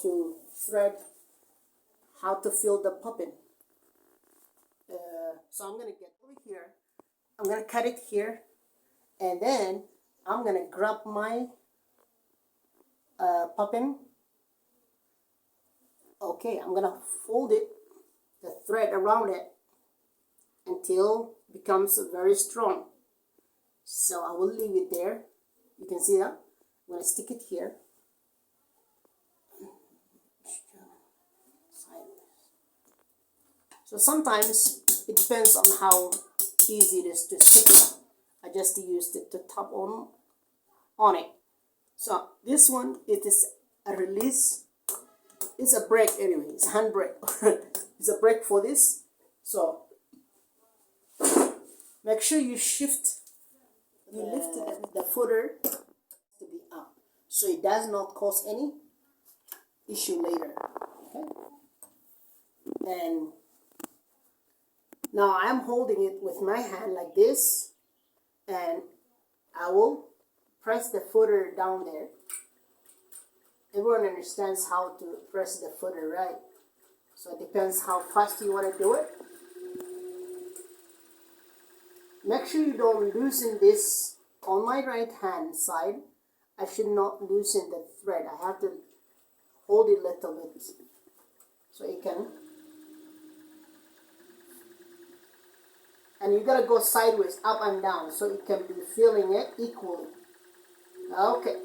to thread, how to fill the popping. So I'm gonna get over here, I'm gonna cut it here, and then I'm gonna grab my popping. Okay, I'm gonna fold it, the thread around it, until it becomes very strong. So I will leave it there. You can see that. I'm gonna stick it here. So sometimes it depends on how easy it is to stick it. I just used it to tap on it. So this one, it is a release. It's a brake anyway. It's a hand brake. It's a brake for this. So make sure you lift the footer to be up, so it does not cause any issue later. Okay. And now I'm holding it with my hand like this, and I will press the footer down there. Everyone understands how to press the footer, right? So it depends how fast you want to do it. Make sure you don't loosen this. On my right hand side, I should not loosen the thread. I have to hold it a little bit so it can. And you gotta go sideways, up and down, so it can be filling it equally. Okay.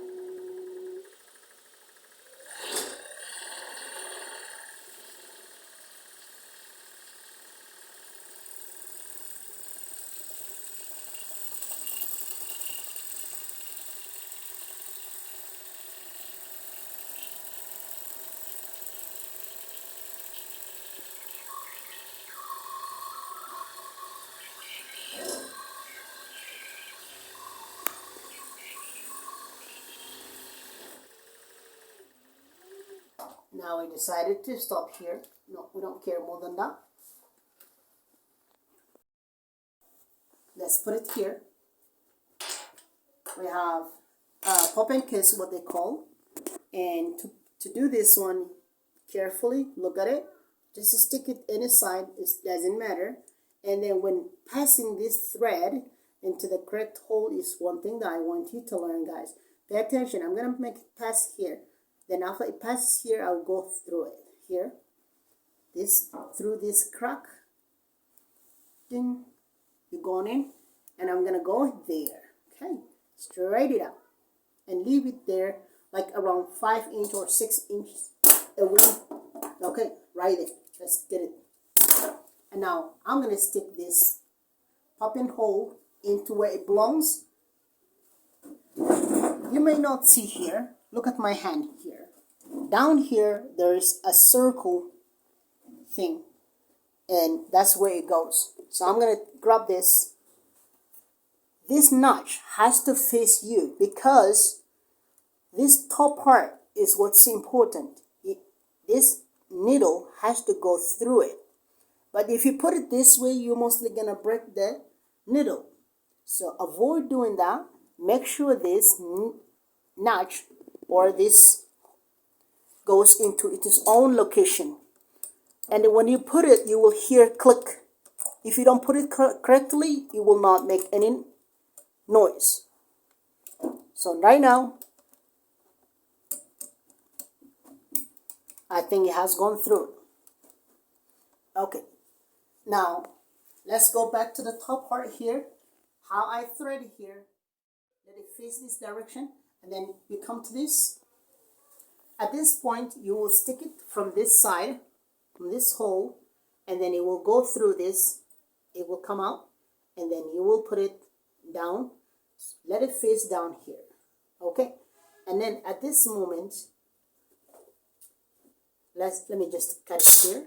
Now we decided to stop here. No, we don't care more than that. Let's put it here. We have pop and kiss, what they call. And to do this one carefully, look at it. Just stick it any side, it doesn't matter. And then when passing this thread into the correct hole is one thing that I want you to learn, guys. Pay attention. I'm going to make it pass here. Then after it passes here, I'll go through it here. Through this crack. Ding. You're going in. And I'm going to go there. Okay. Straight it up. And leave it there like around 5 inches or 6 inches away. Okay. Right there. Let's get it. And now I'm going to stick this popping hole into where it belongs. You may not see here. Look at my hand here. Down here, there's a circle thing. And that's where it goes. So I'm going to grab this. This notch has to face you because this top part is what's important. This needle has to go through it. But if you put it this way, you're mostly going to break the needle. So avoid doing that. Make sure this notch or this goes into its own location. And when you put it, you will hear click. If you don't put it correctly, it will not make any noise. So right now, I think it has gone through. Okay. Now, let's go back to the top part here. How I thread here. Let it face this direction. And then you come to this. At this point, you will stick it from this side, from this hole. And then it will go through this. It will come out. And then you will put it down. Let it face down here. Okay. And then at this moment, let me just cut it here.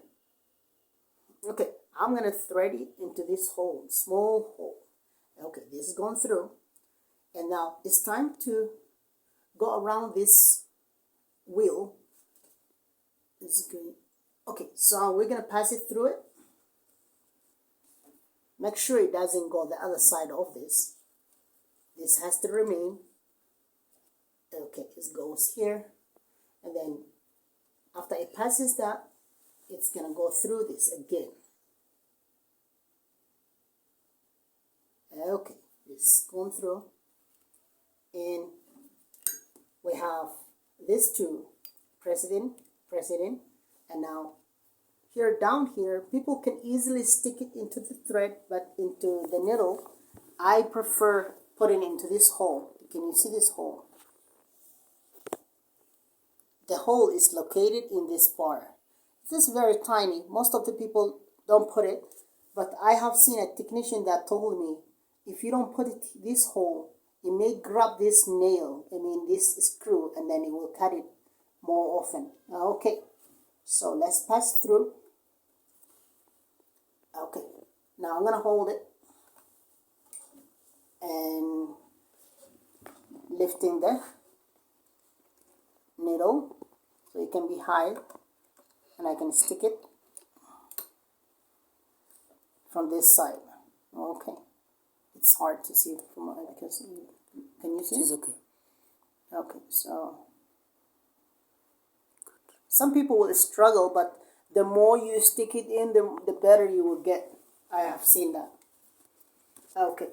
Okay. I'm going to thread it into this hole, small hole. Okay, this is going through. And now it's time to go around this wheel. This is good. Okay, so we're going to pass it through it. Make sure it doesn't go the other side of this. This has to remain. Okay, it goes here. And then after it passes that, it's gonna go through this again. Okay, it's gone through, and we have these two, president, and now here, down here, people can easily stick it into the thread, but into the needle, I prefer putting into this hole. Can you see this hole? The hole is located in this bar. This is very tiny. Most of the people don't put it, but I have seen a technician that told me if you don't put it this hole, it may grab this nail, this screw, and then it will cut it more often. Okay, so let's pass through. Okay, now I'm gonna hold it and lifting the needle so it can be high, and I can stick it from this side. Okay, it's hard to see from because can you see? It's okay. Okay, so some people will struggle, but the more you stick it in, the better you will get. I have seen that. Okay,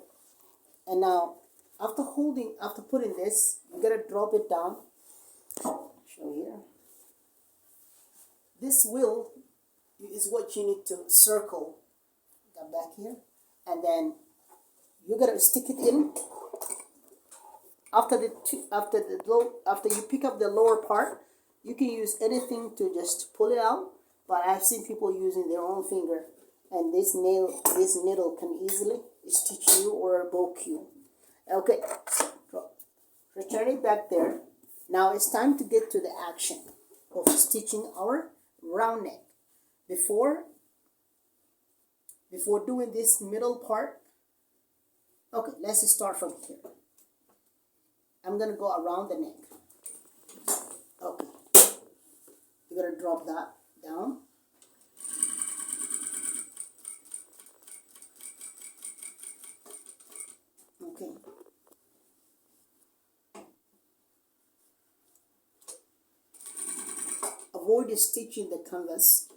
and now after putting this, you gotta drop it down. Show here. This wheel is what you need to circle the back here, and then you gotta stick it in. After you pick up the lower part, you can use anything to just pull it out. But I've seen people using their own finger, and this needle can easily stitch you or poke you. Okay, so return it back there. Now it's time to get to the action of stitching our round neck. Before doing this middle part, okay, let's start from here. I'm gonna go around the neck. Okay, you're gonna drop that down. Okay. Avoid stitching the canvas